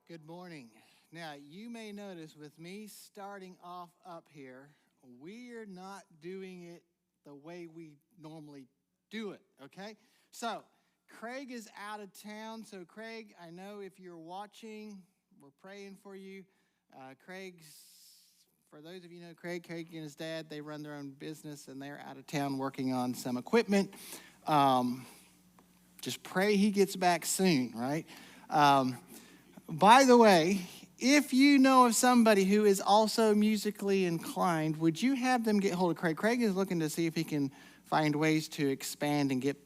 Good morning. Now, you may notice with me starting off up here, we're not doing it the way we normally do it, okay? So, Craig is out of town. So, Craig, I know if you're watching, we're praying for you. For those of you who know Craig and his dad, they run their own business and they're out of town working on some equipment. Just pray he gets back soon, right? By the way, if you know of somebody who is also musically inclined, would you have them get hold of Craig? Craig is looking to see if he can find ways to expand and get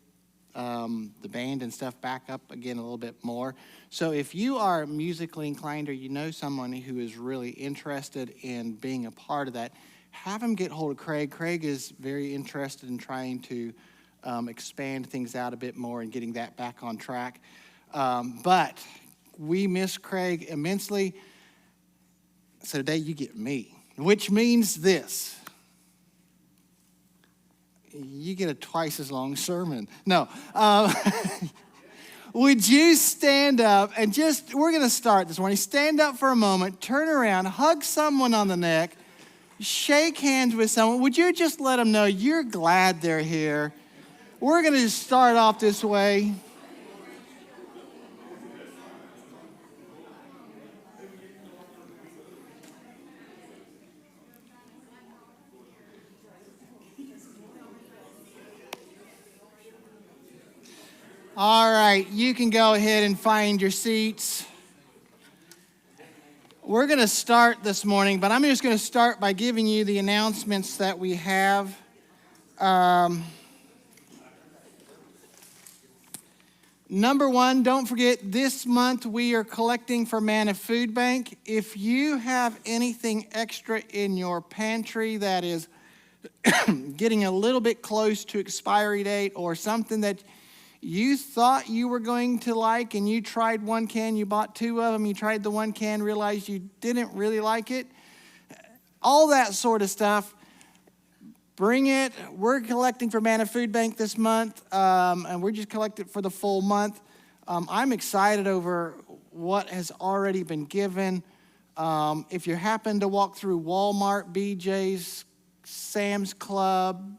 the band and stuff back up again a little bit more. So if you are musically inclined or you know someone who is really interested in being a part of that, have them get hold of Craig. Craig is very interested in trying to expand things out a bit more and getting that back on track. But we miss Craig immensely. So today you get me, which means this. You get a twice as long sermon. No. Would you stand up and we're going to start this morning. Stand up for a moment, turn around, hug someone on the neck, shake hands with someone. Would you just let them know you're glad they're here? We're going to just start off this way. All right, you can go ahead and find your seats. We're going to start this morning, but I'm just going to start by giving you the announcements that we have. Number one, don't forget, this month we are collecting for Manna Food Bank. If you have anything extra in your pantry that is getting a little bit close to expiry date or something that you thought you were going to like and you tried one can, you bought two of them, you tried the one can, realized you didn't really like it, all that sort of stuff, bring it. We're collecting for Manna Food Bank this month, and we're just collecting for the full month. I'm excited over what has already been given. If you happen to walk through Walmart, BJ's, Sam's Club,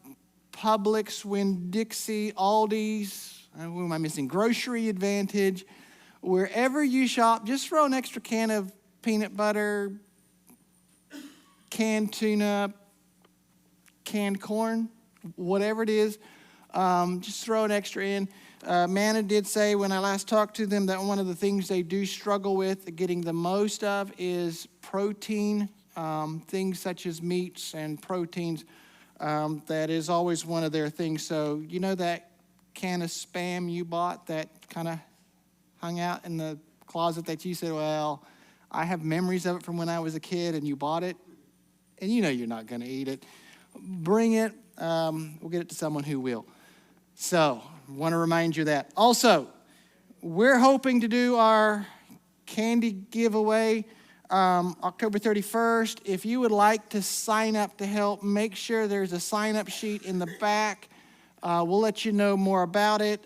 Publix, Winn-Dixie, Aldi's, who am I missing? Grocery Advantage. Wherever you shop, just throw an extra can of peanut butter, canned tuna, canned corn, whatever it is. Just throw an extra in. Manna did say when I last talked to them that one of the things they do struggle with getting the most of is protein, things such as meats and proteins. That is always one of their things. So you know that can of Spam you bought that kind of hung out in the closet that you said, well, I have memories of it from when I was a kid, and you bought it, and you know you're not going to eat it. Bring it. We'll get it to someone who will. So I want to remind you of that. Also, we're hoping to do our candy giveaway October 31st. If you would like to sign up to help, make sure there's a sign-up sheet in the back. We'll let you know more about it.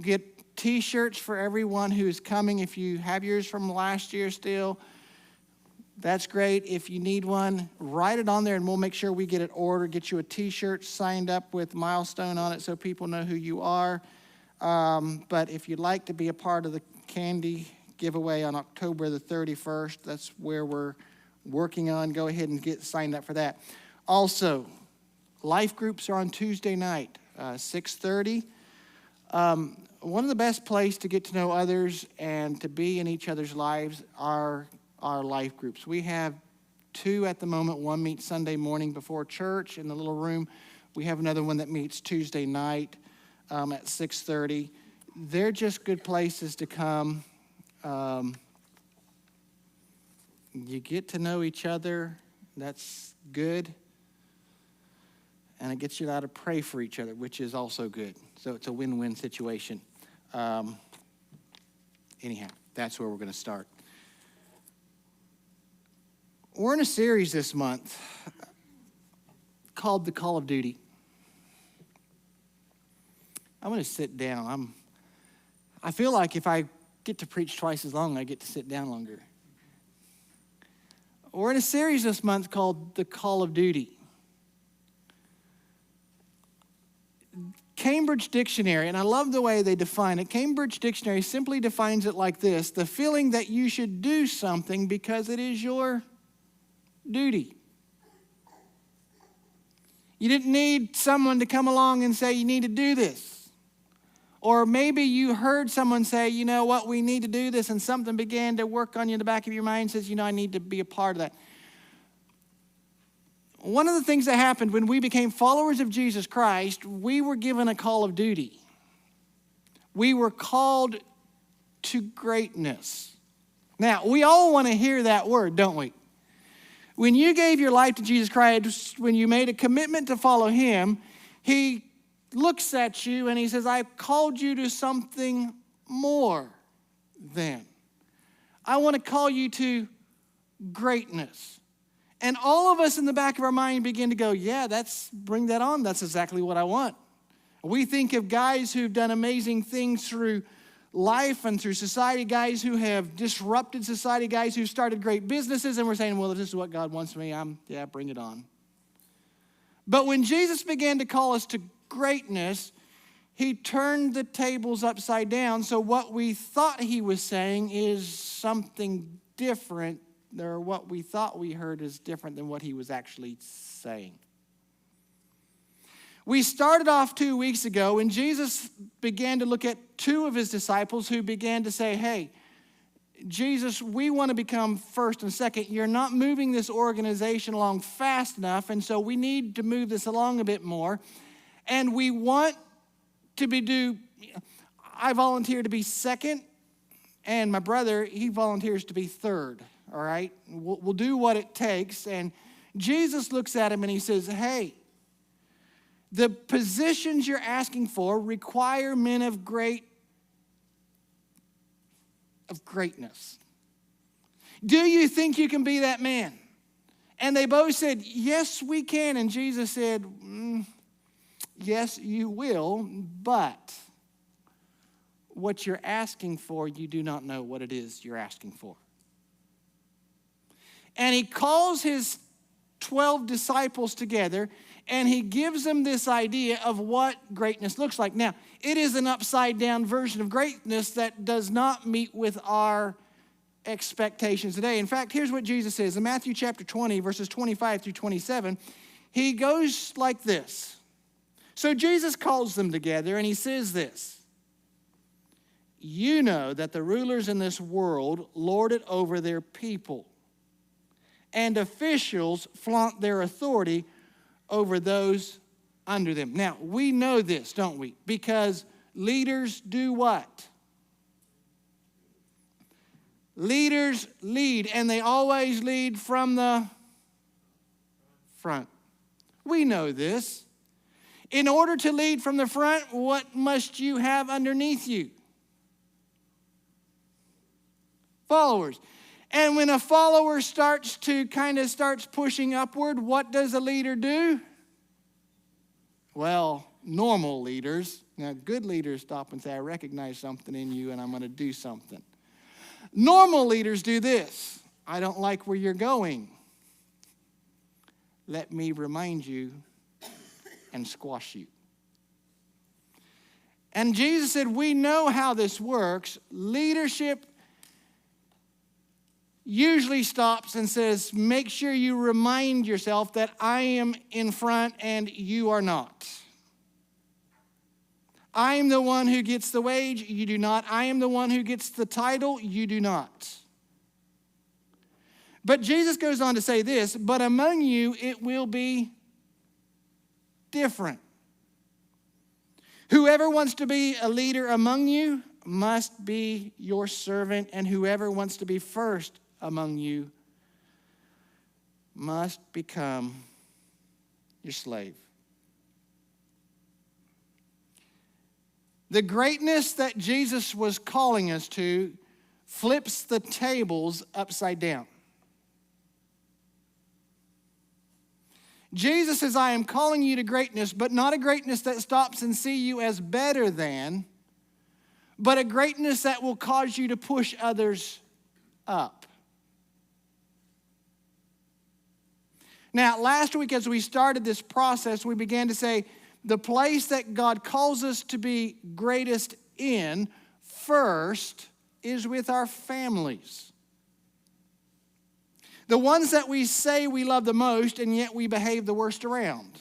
Get T-shirts for everyone who's coming. If you have yours from last year still, that's great. If you need one, write it on there, and we'll make sure we get it ordered, get you a T-shirt signed up with Milestone on it so people know who you are. But if you'd like to be a part of the candy giveaway on October the 31st, that's where we're working on. Go ahead and get signed up for that. Also, life groups are on Tuesday night, 6:30. One of the best places to get to know others and to be in each other's lives are our life groups. We have two at the moment. One meets Sunday morning before church in the little room. We have another one that meets Tuesday night at 6:30. They're just good places to come. You get to know each other. That's good. And it gets you out to pray for each other, which is also good. So it's a win-win situation. Anyhow, that's where we're going to start. We're in a series this month called The Call of Duty. I'm going to sit down. I feel like if I get to preach twice as long. I get to sit down longer. We're in a series this month called The Call of Duty. Cambridge Dictionary, and I love the way they define it. Cambridge Dictionary simply defines it like this: the feeling that you should do something because it is your duty. You didn't need someone to come along and say you need to do this. Or maybe you heard someone say, you know what, we need to do this, and something began to work on you in the back of your mind and says, you know, I need to be a part of that. One of the things that happened when we became followers of Jesus Christ, we were given a call of duty. We were called to greatness. Now, we all want to hear that word, don't we? When you gave your life to Jesus Christ, when you made a commitment to follow him, he looks at you and he says, I've called you to something more than. I want to call you to greatness. And all of us in the back of our mind begin to go, yeah, bring that on. That's exactly what I want. We think of guys who've done amazing things through life and through society, guys who have disrupted society, guys who started great businesses, and we're saying, well, if this is what God wants me, bring it on. But when Jesus began to call us to greatness, he turned the tables upside down. So what we thought he was saying is something different, or what we thought we heard is different than what he was actually saying. We started off 2 weeks ago when Jesus began to look at two of his disciples who began to say, hey, Jesus, we want to become first and second. You're not moving this organization along fast enough, and so we need to move this along a bit more. And we want to I volunteer to be second, and my brother, he volunteers to be third, all right? We'll do what it takes. And Jesus looks at him and he says, hey, the positions you're asking for require men of greatness. Do you think you can be that man? And they both said, yes, we can. And Jesus said, yes, you will, but what you're asking for, you do not know what it is you're asking for. And he calls his 12 disciples together, and he gives them this idea of what greatness looks like. Now, it is an upside-down version of greatness that does not meet with our expectations today. In fact, here's what Jesus says. In Matthew chapter 20, verses 25 through 27, he goes like this. So Jesus calls them together, and he says this. You know that the rulers in this world lord it over their people, and officials flaunt their authority over those under them. Now, we know this, don't we? Because leaders do what? Leaders lead, and they always lead from the front. We know this. In order to lead from the front, what must you have underneath you? Followers. And when a follower starts pushing upward, what does a leader do? Well, normal leaders, now good leaders stop and say, I recognize something in you and I'm going to do something. Normal leaders do this. I don't like where you're going. Let me remind you and squash you. And Jesus said, we know how this works. Leadership usually stops and says, make sure you remind yourself that I am in front and you are not. I am the one who gets the wage, you do not. I am the one who gets the title, you do not. But Jesus goes on to say this, but among you it will be different. Whoever wants to be a leader among you must be your servant, and whoever wants to be first among you must become your slave. The greatness that Jesus was calling us to flips the tables upside down. Jesus says, I am calling you to greatness, but not a greatness that stops and sees you as better than, but a greatness that will cause you to push others up. Now, last week as we started this process, we began to say the place that God calls us to be greatest in first is with our families. The ones that we say we love the most, and yet we behave the worst around.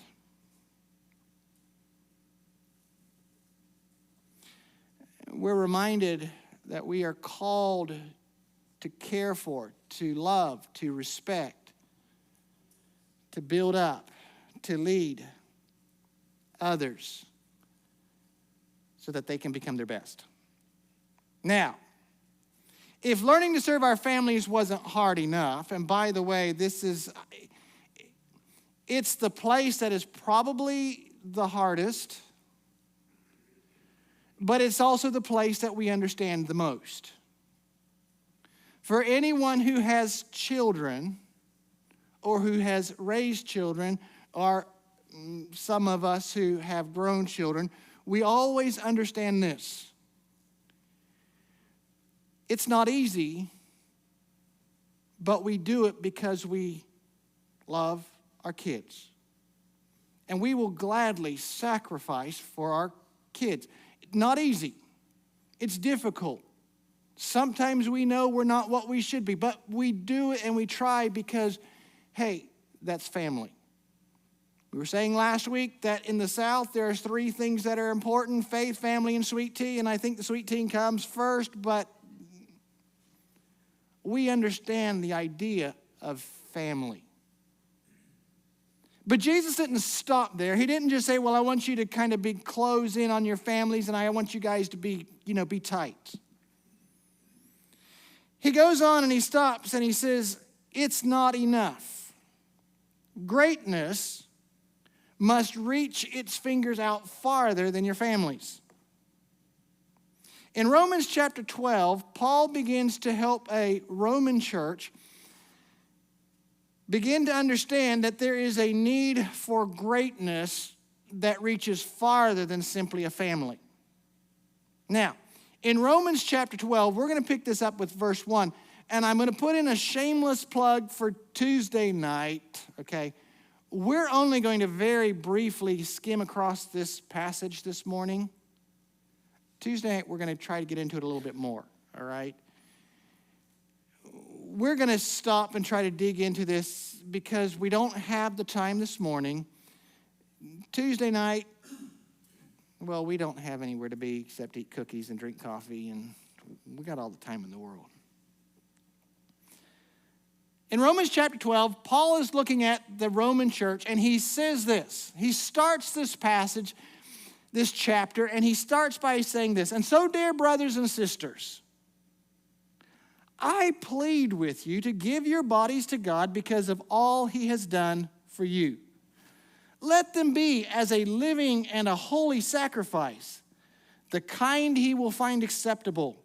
We're reminded that we are called to care for, to love, to respect, to build up, to lead others so that they can become their best. Now, if learning to serve our families wasn't hard enough, and by the way, it's the place that is probably the hardest, but it's also the place that we understand the most. For anyone who has children or who has raised children, or some of us who have grown children, we always understand this. It's not easy, but we do it because we love our kids. And we will gladly sacrifice for our kids. Not easy. It's difficult. Sometimes we know we're not what we should be, but we do it and we try because, hey, that's family. We were saying last week that in the South there are 3 things that are important: faith, family, and sweet tea. And I think the sweet tea comes first, but we understand the idea of family. But Jesus didn't stop there. He didn't just say, well, I want you to kind of close in on your families and I want you guys to be tight. He goes on and he stops and he says, it's not enough. Greatness must reach its fingers out farther than your families. In Romans chapter 12, Paul begins to help a Roman church begin to understand that there is a need for greatness that reaches farther than simply a family. Now, in Romans chapter 12, we're going to pick this up with verse 1, and I'm going to put in a shameless plug for Tuesday night, okay? We're only going to very briefly skim across this passage this morning. Tuesday night, we're going to try to get into it a little bit more, all right? We're going to stop and try to dig into this because we don't have the time this morning. Tuesday night, well, we don't have anywhere to be except eat cookies and drink coffee, and we got all the time in the world. In Romans chapter 12, Paul is looking at the Roman church, and he says this. He starts this passage, this chapter, and he starts by saying this. And so, dear brothers and sisters, I plead with you to give your bodies to God because of all he has done for you. Let them be as a living and a holy sacrifice, the kind he will find acceptable.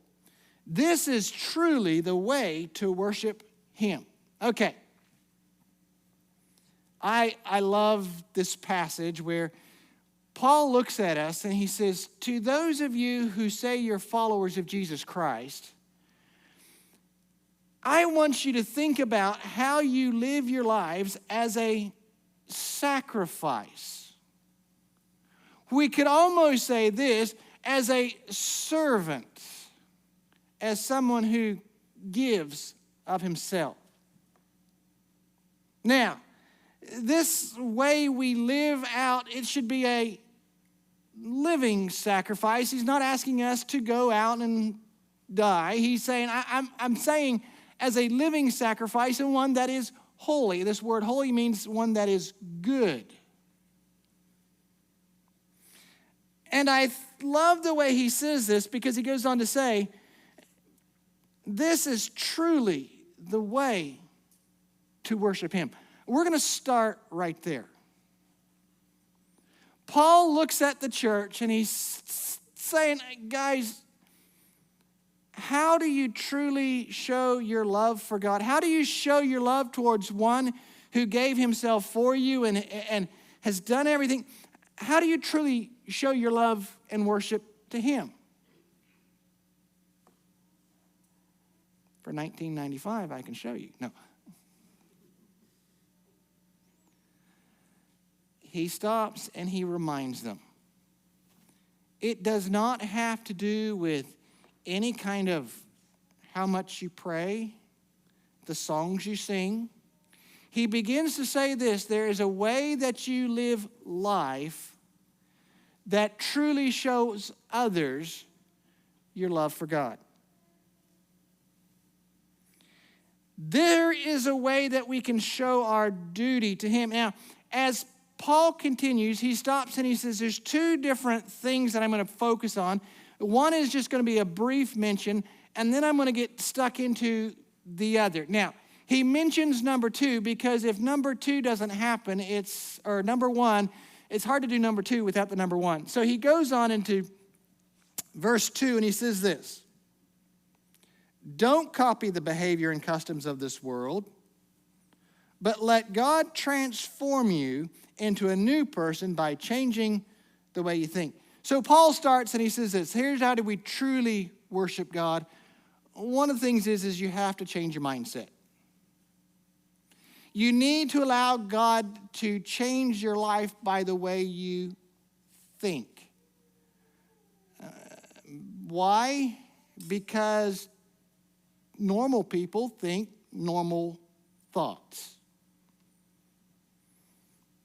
This is truly the way to worship him. Okay. I love this passage where Paul looks at us and he says, to those of you who say you're followers of Jesus Christ, I want you to think about how you live your lives as a sacrifice. We could almost say this, as a servant, as someone who gives of himself. Now, this way we live out, it should be a living sacrifice. He's not asking us to go out and die. He's saying, I'm saying as a living sacrifice and one that is holy. This word holy means one that is good. And I love the way he says this because he goes on to say, this is truly the way to worship him. We're going to start right there. Paul looks at the church and he's saying, guys, how do you truly show your love for God? How do you show your love towards one who gave himself for you and has done everything? How do you truly show your love and worship to him? For $19.95, I can show you. No. He stops and he reminds them. It does not have to do with any kind of how much you pray, the songs you sing. He begins to say this: there is a way that you live life that truly shows others your love for God. There is a way that we can show our duty to Him. Now, as Paul continues, he stops and he says there's two different things that I'm going to focus on. One is just going to be a brief mention, and then I'm going to get stuck into the other. Now, he mentions number two because if number two doesn't happen, or number one, it's hard to do number two without the number one. So he goes on into verse 2 and he says this: don't copy the behavior and customs of this world, but let God transform you into a new person by changing the way you think. So Paul starts and he says this: here's how do we truly worship God. One of the things is you have to change your mindset. You need to allow God to change your life by the way you think. Why? Because normal people think normal thoughts.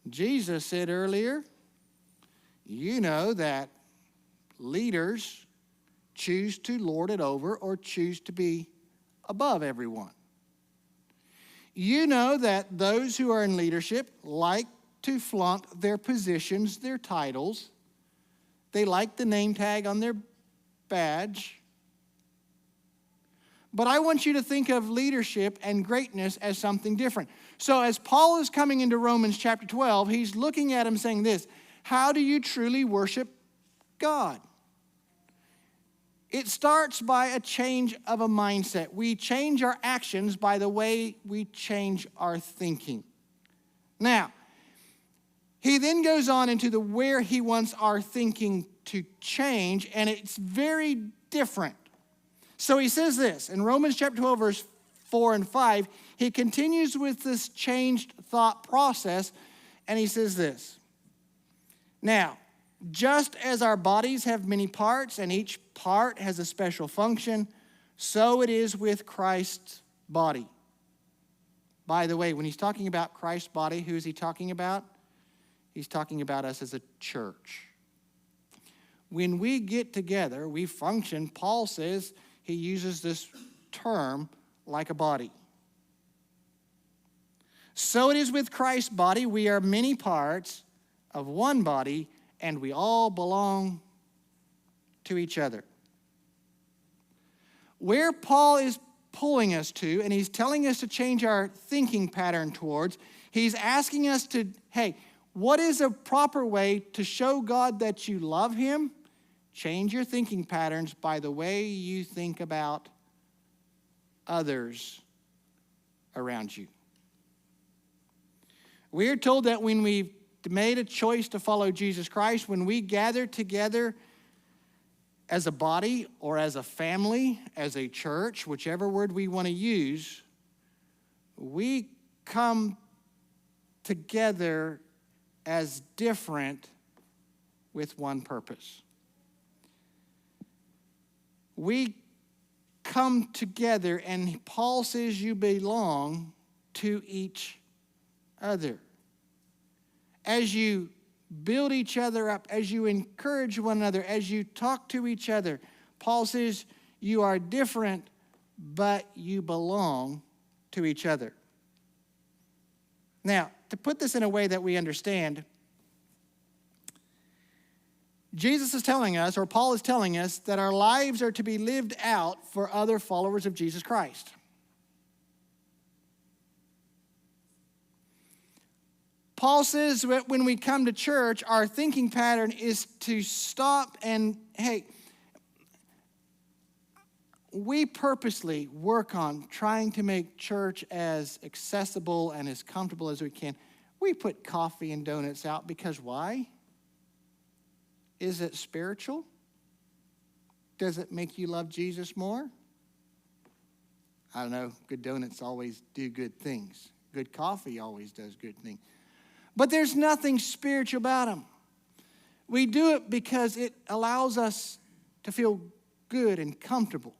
Jesus said earlier, you know that leaders choose to lord it over or choose to be above everyone. You know that those who are in leadership like to flaunt their positions, their titles. They like the name tag on their badge. But I want you to think of leadership and greatness as something different. So as Paul is coming into Romans chapter 12, he's looking at him saying this: how do you truly worship God? It starts by a change of a mindset. We change our actions by the way we change our thinking. Now, he then goes on into where he wants our thinking to change, and it's very different. So he says this in Romans chapter 12, verse 4 and 5. He continues with this changed thought process, and he says this: now, just as our bodies have many parts and each part has a special function, so it is with Christ's body. By the way, when he's talking about Christ's body, who is he talking about? He's talking about us as a church. When we get together, we function. Paul says he uses this term like a body. So it is with Christ's body. We are many parts of one body, and we all belong to each other. Where Paul is pulling us to, and he's telling us to change our thinking pattern towards, he's asking us to, hey, what is a proper way to show God that you love Him? Change your thinking patterns by the way you think about others around you. We are told that when we've made a choice to follow Jesus Christ, when we gather together as a body or as a family, as a church, whichever word we want to use, we come together as different with one purpose. We come together, and Paul says you belong to each other. As you build each other up, as you encourage one another, as you talk to each other, Paul says you are different, but you belong to each other. Now, to put this in a way that we understand, Jesus is telling us, or Paul is telling us, that our lives are to be lived out for other followers of Jesus Christ. Paul says that when we come to church, our thinking pattern is to stop and, hey, we purposely work on trying to make church as accessible and as comfortable as we can. We put coffee and donuts out because why? Is it spiritual? Does it make you love Jesus more? I don't know, good donuts always do good things. Good coffee always does good things. But there's nothing spiritual about them. We do it because it allows us to feel good and comfortable.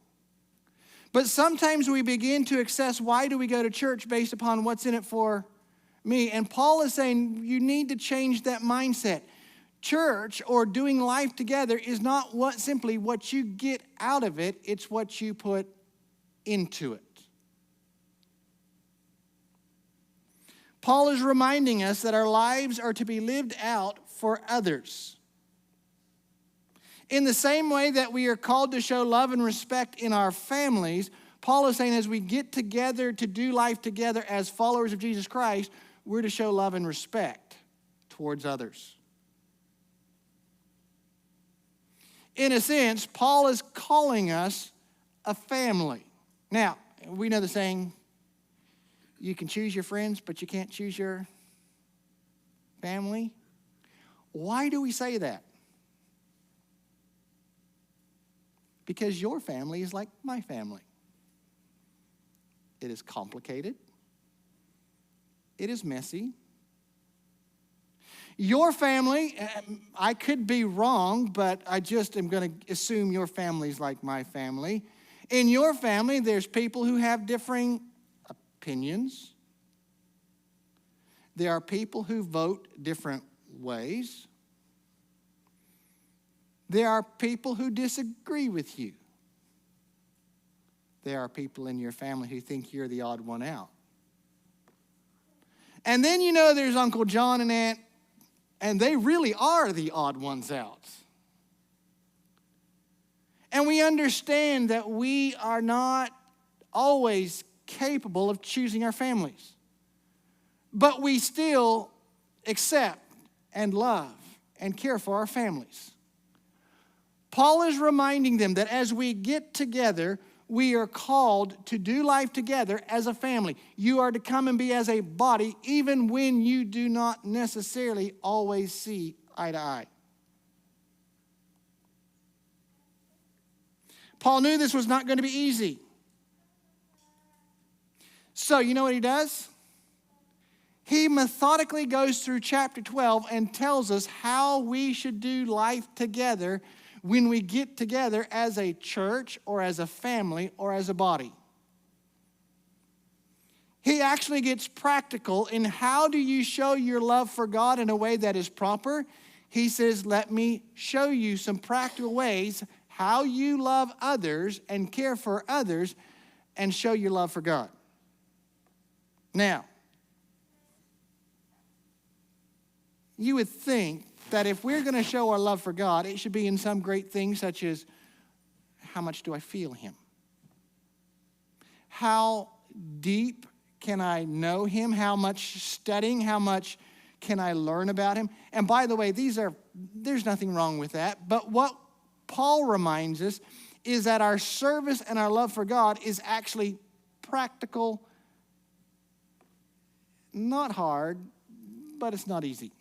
But sometimes we begin to assess, why do we go to church based upon what's in it for me? And Paul is saying you need to change that mindset. Church or doing life together is not simply what you get out of it, it's what you put into it. Paul is reminding us that our lives are to be lived out for others. In the same way that we are called to show love and respect in our families, Paul is saying as we get together to do life together as followers of Jesus Christ, we're to show love and respect towards others. In a sense, Paul is calling us a family. Now, we know the saying, you can choose your friends, but you can't choose your family. Why do we say that? Because your family is like my family. It is complicated. It is messy. Your family, I could be wrong, but I just am going to assume your family is like my family. In your family, there's people who have differing opinions. There are people who vote different ways. There are people who disagree with you. There are people in your family who think you're the odd one out. And then there's Uncle John and Aunt, and they really are the odd ones out. And we understand that we are not always capable of choosing our families. But we still accept and love and care for our families. Paul is reminding them that as we get together, we are called to do life together as a family. You are to come and be as a body, even when you do not necessarily always see eye to eye. Paul knew this was not going to be easy. So, you know what he does? He methodically goes through chapter 12 and tells us how we should do life together when we get together as a church or as a family or as a body. He actually gets practical in how do you show your love for God in a way that is proper. He says, let me show you some practical ways how you love others and care for others and show your love for God. Now, you would think that if we're going to show our love for God, it should be in some great things such as, how much do I feel Him? How deep can I know Him? How much studying? How much can I learn about Him? And by the way, there's nothing wrong with that. But what Paul reminds us is that our service and our love for God is actually practical, not hard, but it's not easy.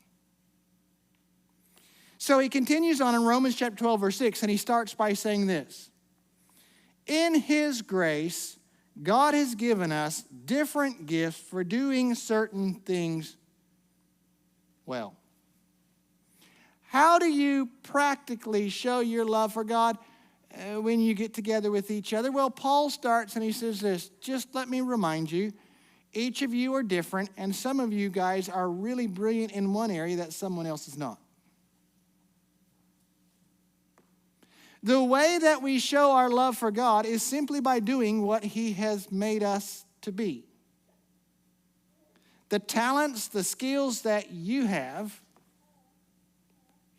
So he continues on in Romans chapter 12, verse 6, and he starts by saying this. In His grace, God has given us different gifts for doing certain things well. How do you practically show your love for God when you get together with each other? Well, Paul starts and he says this, just let me remind you, each of you are different, and some of you guys are really brilliant in one area that someone else is not. The way that we show our love for God is simply by doing what He has made us to be. The talents, the skills that you have,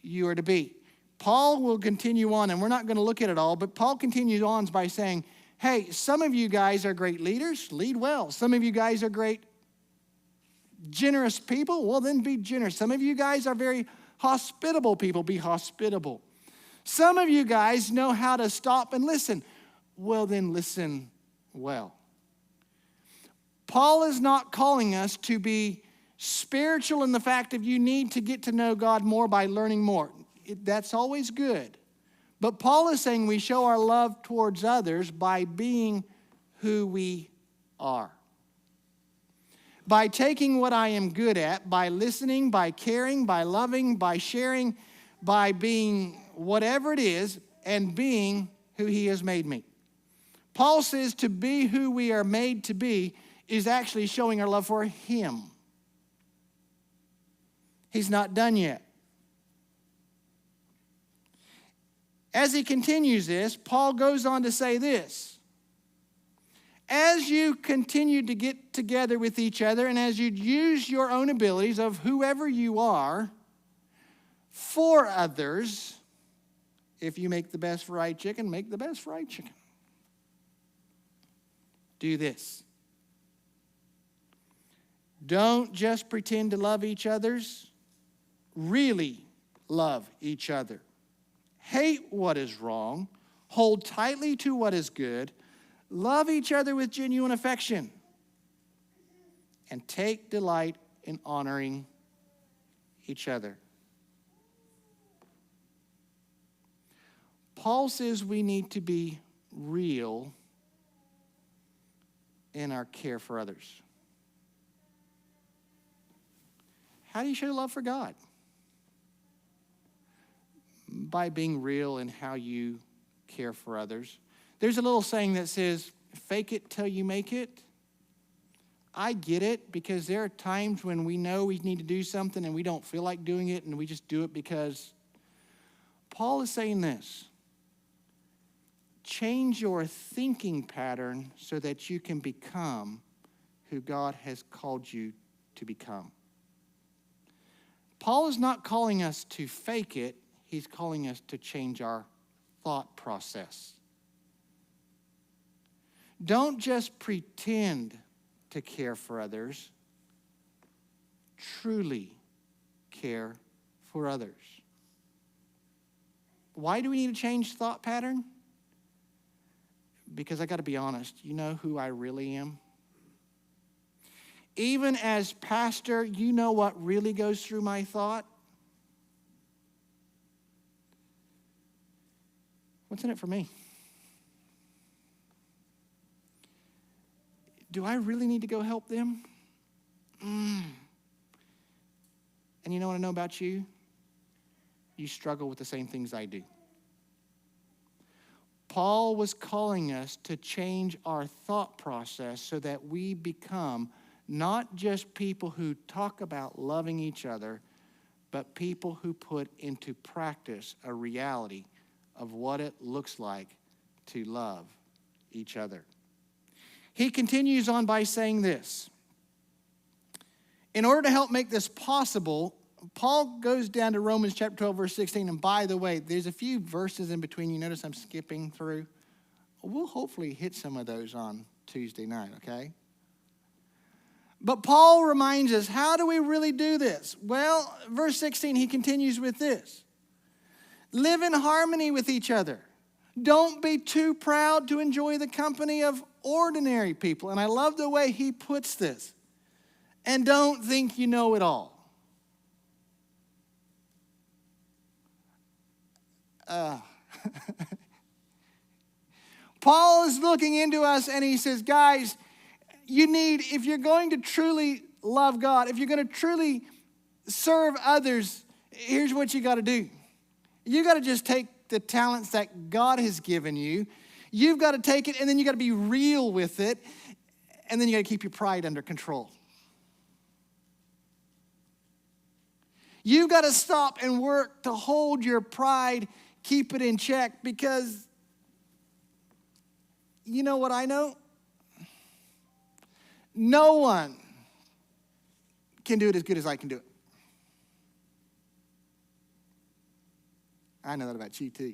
you are to be. Paul will continue on, and we're not going to look at it all, but Paul continues on by saying, hey, some of you guys are great leaders, lead well. Some of you guys are great, generous people, well, then be generous. Some of you guys are very hospitable people, be hospitable. Some of you guys know how to stop and listen. Well, then listen well. Paul is not calling us to be spiritual in the fact that you need to get to know God more by learning more. That's always good. But Paul is saying we show our love towards others by being who we are. By taking what I am good at, by listening, by caring, by loving, by sharing, by being whatever it is, and being who he has made me. Paul says to be who we are made to be is actually showing our love for him. He's not done yet. As he continues this, Paul goes on to say this. As you continue to get together with each other and as you use your own abilities of whoever you are for others, if you make the best fried chicken, make the best fried chicken. Do this. Don't just pretend to love each other's. Really love each other. Hate what is wrong. Hold tightly to what is good. Love each other with genuine affection. And take delight in honoring each other. Paul says we need to be real in our care for others. How do you show love for God? By being real in how you care for others. There's a little saying that says, fake it till you make it. I get it, because there are times when we know we need to do something and we don't feel like doing it and we just do it because. Paul is saying this. Change your thinking pattern so that you can become who God has called you to become. Paul is not calling us to fake it. He's calling us to change our thought process. Don't just pretend to care for others. Truly care for others. Why do we need to change thought pattern? Because I got to be honest, you know who I really am? Even as pastor, you know what really goes through my thought? What's in it for me? Do I really need to go help them? And you know what I know about you? You struggle with the same things I do. Paul was calling us to change our thought process so that we become not just people who talk about loving each other, but people who put into practice a reality of what it looks like to love each other. He continues on by saying this. In order to help make this possible, Paul goes down to Romans chapter 12, verse 16. And by the way, there's a few verses in between. You notice I'm skipping through. We'll hopefully hit some of those on Tuesday night, okay? But Paul reminds us, how do we really do this? Well, verse 16, he continues with this. Live in harmony with each other. Don't be too proud to enjoy the company of ordinary people. And I love the way he puts this. And don't think you know it all. Paul is looking into us and he says, guys, you need, if you're going to truly love God, if you're going to truly serve others, here's what you got to do. You got to just take the talents that God has given you. You've got to take it and then you got to be real with it. And then you got to keep your pride under control. You've got to stop and work to hold your pride, keep it in check, because you know what I know? No one can do it as good as I can do it. I know that about you too.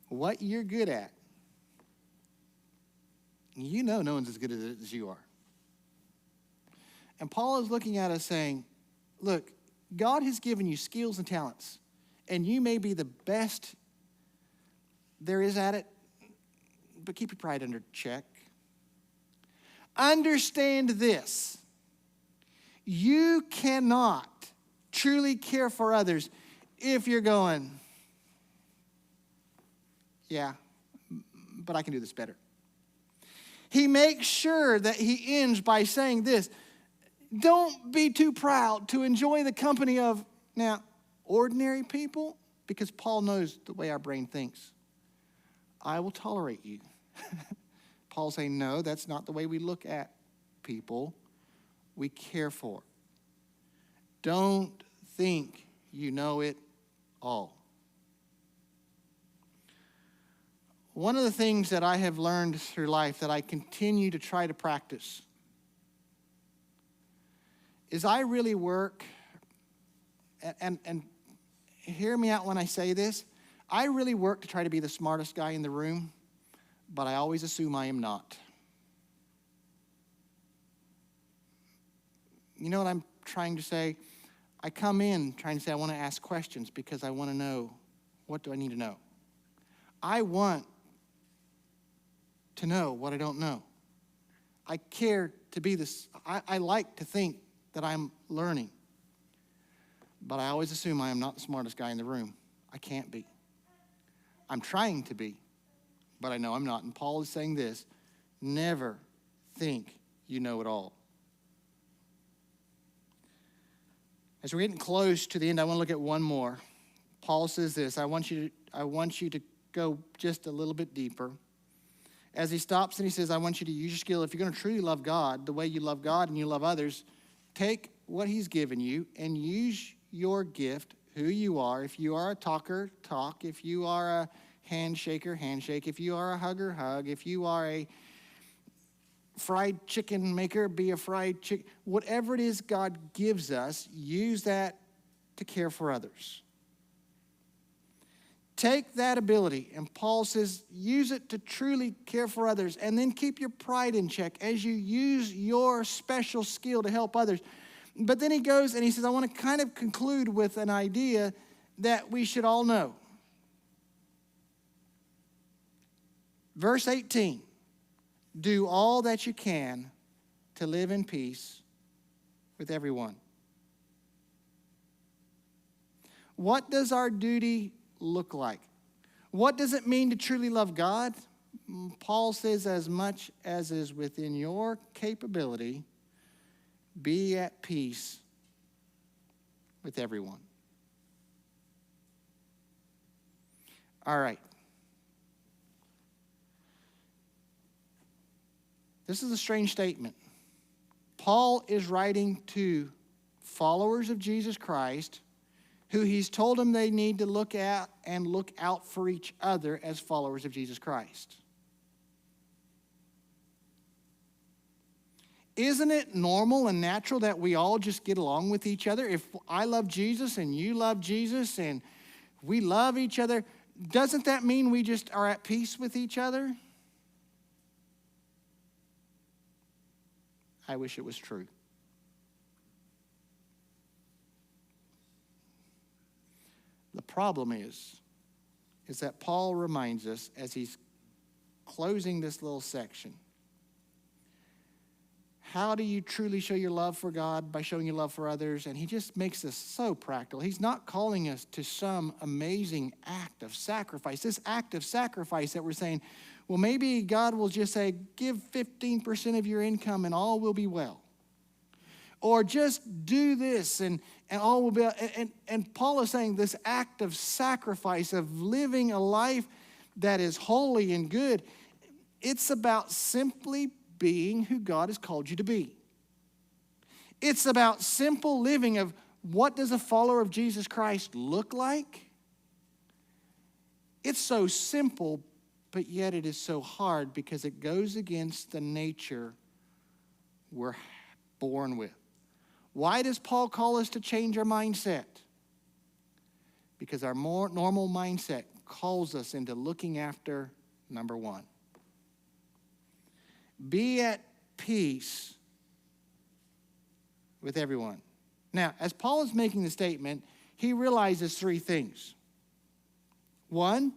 What you're good at, you know no one's as good at it as you are. And Paul is looking at us saying, look, God has given you skills and talents, and you may be the best there is at it, but keep your pride under check. Understand this. You cannot truly care for others if you're going, yeah, but I can do this better. He makes sure that he ends by saying this: don't be too proud to enjoy the company of, now, ordinary people, because Paul knows the way our brain thinks. I will tolerate you. Paul's saying, no, that's not the way we look at people. We care for. Don't think you know it all. One of the things that I have learned through life that I continue to try to practice is I really work, and hear me out when I say this, I really work to try to be the smartest guy in the room, but I always assume I am not. You know what I'm trying to say? I come in trying to say I want to ask questions because I want to know, what do I need to know? I want to know what I don't know. I care to be this. I like to think that I'm learning. But I always assume I am not the smartest guy in the room. I can't be. I'm trying to be, but I know I'm not. And Paul is saying this: never think you know it all. As we're getting close to the end, I want to look at one more. Paul says this: I want you to go just a little bit deeper. As he stops and he says, I want you to use your skill. If you're going to truly love God the way you love God and you love others, take what he's given you and use your gift, who you are. If you are a talker, talk. If you are a handshaker, handshake. If you are a hugger, hug. If you are a fried chicken maker, be a fried chicken. Whatever it is God gives us, use that to care for others. Take that ability, and Paul says, use it to truly care for others, and then keep your pride in check as you use your special skill to help others. But then he goes and he says, I want to kind of conclude with an idea that we should all know. Verse 18, do all that you can to live in peace with everyone. What does our duty look like? What does it mean to truly love God? Paul says, as much as is within your capability, be at peace with everyone. All right. This is a strange statement. Paul is writing to followers of Jesus Christ who he's told them they need to look at and look out for each other as followers of Jesus Christ. Isn't it normal and natural that we all just get along with each other? If I love Jesus and you love Jesus and we love each other, doesn't that mean we just are at peace with each other? I wish it was true. The problem is that Paul reminds us as he's closing this little section, how do you truly show your love for God? By showing your love for others. And he just makes this so practical. He's not calling us to some amazing act of sacrifice. This act of sacrifice that we're saying, well, maybe God will just say, give 15% of your income and all will be well. Or just do this and all will be, and Paul is saying this act of sacrifice, of living a life that is holy and good, it's about simply being who God has called you to be. It's about simple living of what does a follower of Jesus Christ look like? It's so simple, but yet it is so hard because it goes against the nature we're born with. Why does Paul call us to change our mindset? Because our more normal mindset calls us into looking after number one. Be at peace with everyone. Now, as Paul is making the statement, he realizes three things. One,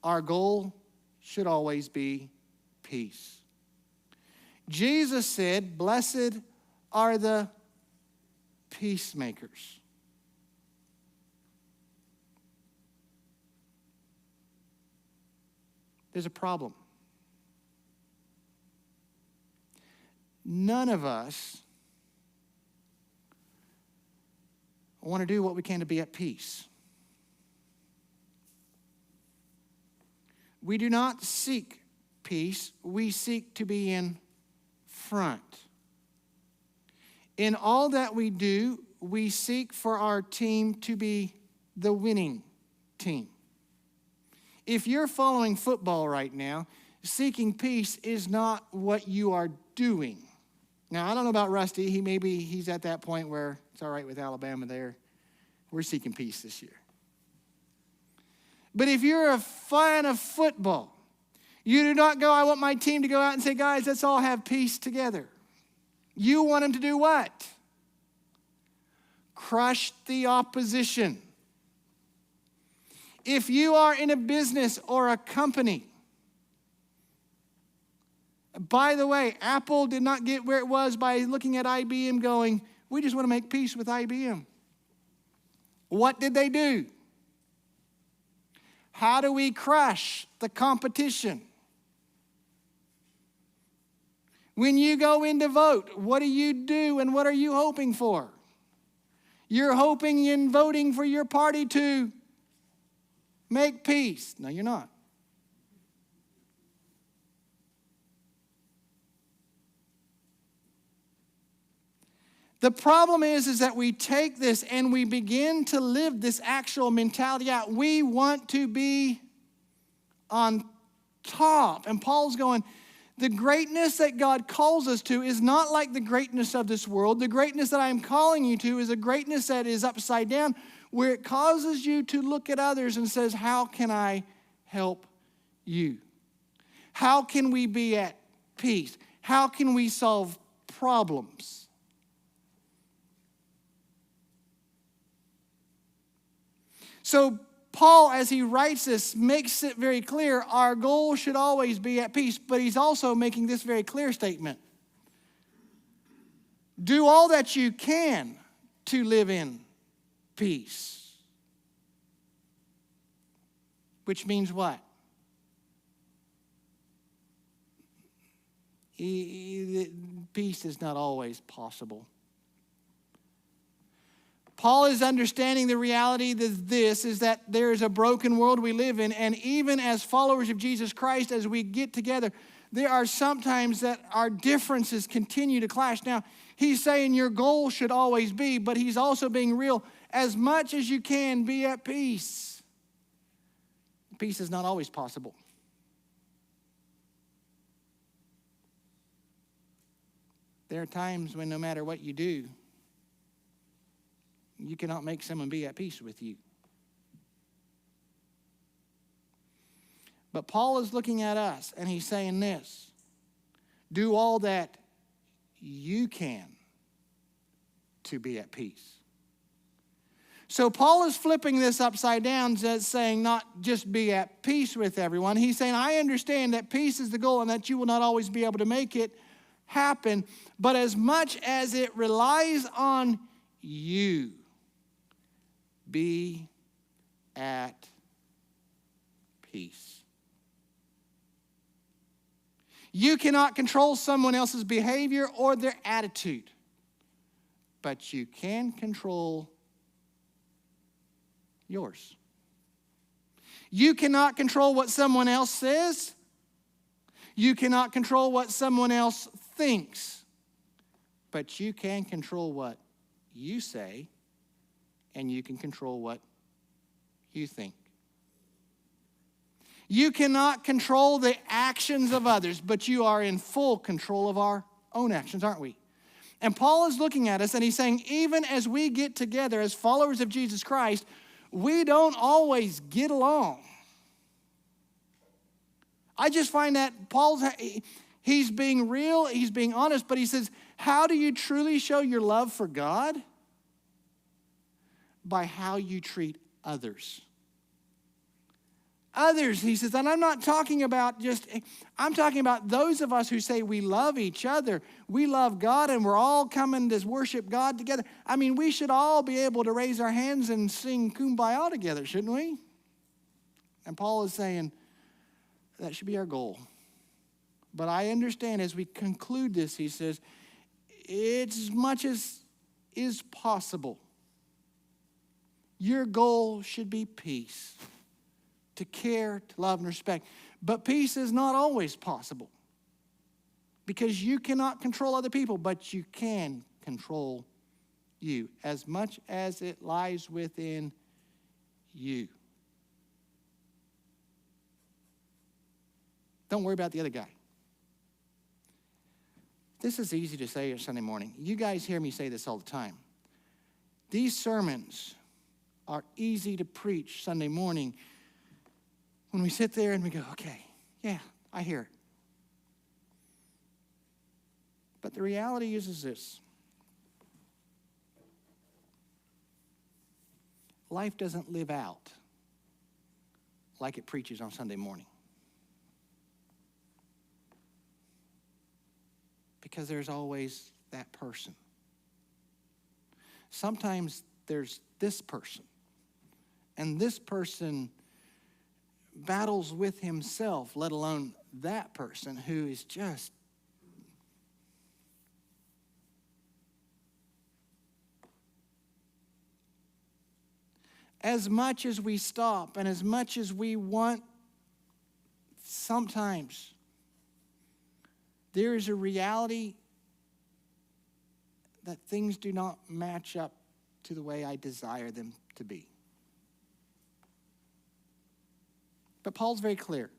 our goal should always be peace. Jesus said, blessed are the peacemakers. There's a problem. none of us want to do what we can to be at peace. We do not seek peace. We seek to be in front. In all that we do, we seek for our team to be the winning team. If you're following football right now, seeking peace is not what you are doing. Now, I don't know about Rusty. He's at that point where it's all right with Alabama there. We're seeking peace this year. But if you're a fan of football, you do not go, I want my team to go out and say, guys, let's all have peace together. You want them to do what? Crush the opposition. If you are in a business or a company, by the way, Apple did not get where it was by looking at IBM going, we just want to make peace with IBM. What did they do? How do we crush the competition? When you go in to vote, what do you do and what are you hoping for? You're hoping in voting for your party to make peace. No, you're not. The problem is that we take this and we begin to live this actual mentality out. We want to be on top. And Paul's going, the greatness that God calls us to is not like the greatness of this world. The greatness that I am calling you to is a greatness that is upside down, where it causes you to look at others and says, how can I help you? How can we be at peace? How can we solve problems? So Paul, as he writes this, makes it very clear our goal should always be at peace, but he's also making this very clear statement. Do all that you can to live in peace. Which means what? Peace is not always possible. Paul is understanding the reality that this is that there is a broken world we live in, and even as followers of Jesus Christ, as we get together, there are sometimes that our differences continue to clash. Now, he's saying your goal should always be, but he's also being real. As much as you can, be at peace. Peace is not always possible. There are times when no matter what you do, you cannot make someone be at peace with you. But Paul is looking at us and he's saying this: do all that you can to be at peace. So Paul is flipping this upside down, saying not just be at peace with everyone. He's saying, I understand that peace is the goal and that you will not always be able to make it happen, but as much as it relies on you, be at peace. You cannot control someone else's behavior or their attitude, but you can control yours. You cannot control what someone else says. You cannot control what someone else thinks, but you can control what you say, and you can control what you think. You cannot control the actions of others, but you are in full control of our own actions, aren't we? And Paul is looking at us and he's saying, even as we get together as followers of Jesus Christ, we don't always get along. I just find that he's being real, he's being honest, but he says, how do you truly show your love for God? By how you treat others. Others, he says, and I'm not talking about I'm talking about those of us who say we love each other, we love God, and we're all coming to worship God together. I mean, we should all be able to raise our hands and sing Kumbaya together, shouldn't we? And Paul is saying that should be our goal. But I understand as we conclude this, he says, it's as much as is possible. Your goal should be peace, to care, to love, and respect. But peace is not always possible because you cannot control other people, but you can control you as much as it lies within you. Don't worry about the other guy. This is easy to say on Sunday morning. You guys hear me say this all the time. These sermons are easy to preach Sunday morning when we sit there and we go, okay, yeah, I hear it. But the reality is this. Life doesn't live out like it preaches on Sunday morning. Because there's always that person. Sometimes there's this person. And this person battles with himself, let alone that person who is just as much as we stop and as much as we want, sometimes there is a reality that things do not match up to the way I desire them to be. But Paul's very clear.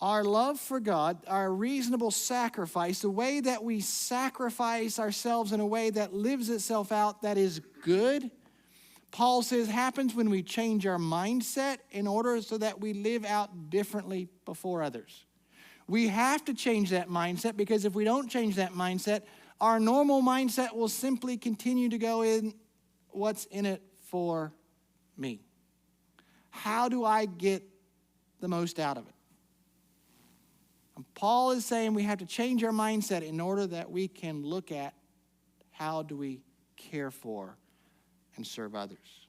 Our love for God, our reasonable sacrifice, the way that we sacrifice ourselves in a way that lives itself out that is good, Paul says happens when we change our mindset in order so that we live out differently before others. We have to change that mindset because if we don't change that mindset, our normal mindset will simply continue to go in what's in it for me. How do I get the most out of it? And Paul is saying we have to change our mindset in order that we can look at how do we care for and serve others.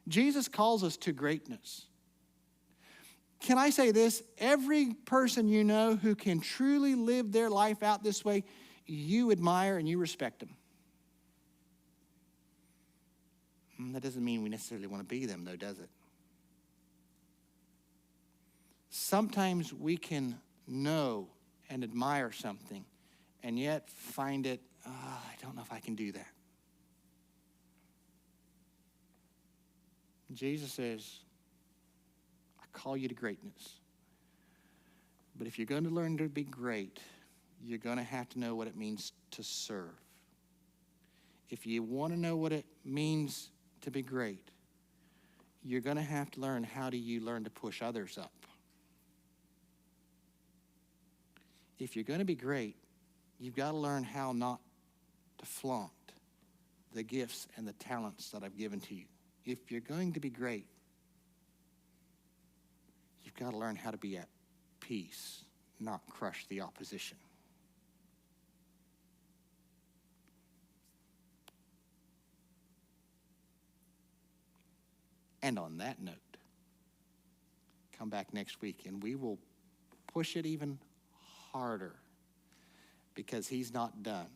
Jesus calls us to greatness. Can I say this? Every person you know who can truly live their life out this way, you admire and you respect them. That doesn't mean we necessarily want to be them, though, does it? Sometimes we can know and admire something and yet find it, I don't know if I can do that. Jesus says, I call you to greatness. But if you're going to learn to be great, you're going to have to know what it means to serve. If you want to know what it means to be great, you're going to have to learn how do you learn to push others up. If you're going to be great, you've got to learn how not to flaunt the gifts and the talents that I've given to you. If you're going to be great, you've got to learn how to be at peace, not crush the opposition. And on that note, come back next week and we will push it even harder because he's not done.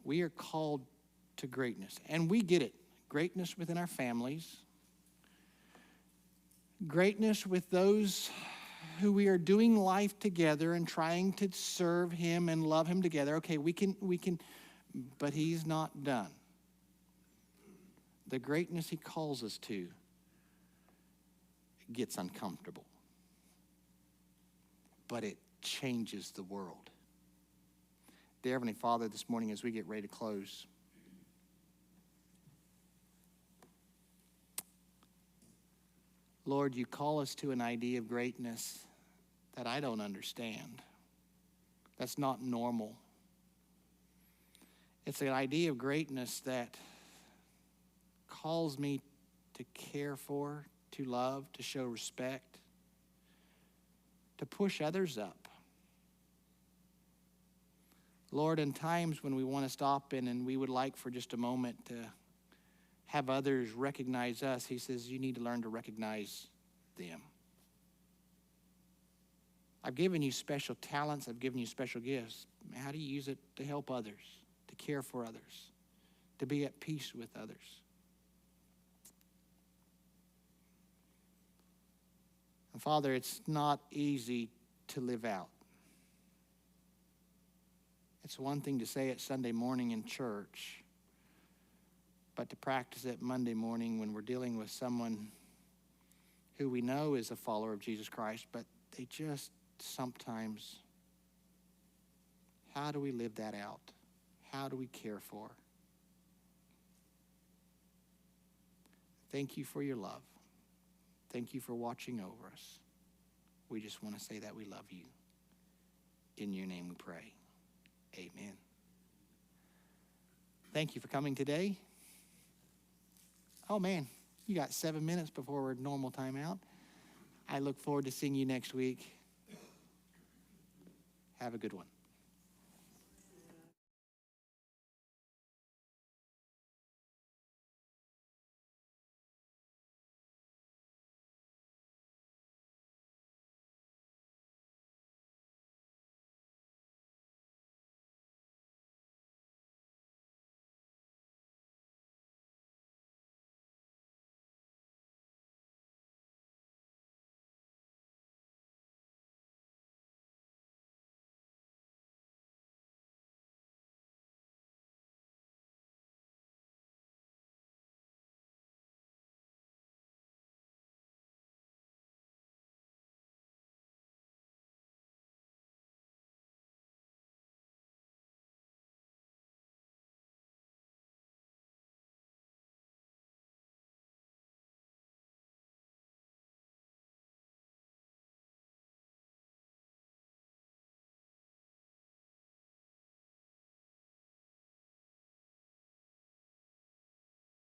We are called to greatness, and we get it. Greatness within our families, greatness with those who we are doing life together and trying to serve him and love him together. Okay, we can, but he's not done. The greatness he calls us to gets uncomfortable, but it changes the world. Dear Heavenly Father, this morning as we get ready to close, Lord, you call us to an idea of greatness that I don't understand. That's not normal. It's an idea of greatness that calls me to care for, to love, to show respect, to push others up. Lord, in times when we want to stop in and we would like for just a moment to have others recognize us, he says, you need to learn to recognize them. I've given you special talents. I've given you special gifts. How do you use it to help others, to care for others, to be at peace with others? And Father, it's not easy to live out. It's one thing to say it Sunday morning in church, but to practice it Monday morning when we're dealing with someone who we know is a follower of Jesus Christ, but they just sometimes, how do we live that out? How do we care for? Thank you for your love. Thank you for watching over us. We just want to say that we love you. In your name we pray. Amen. Thank you for coming today. Oh man, you got 7 minutes before our normal timeout. I look forward to seeing you next week. Have a good one.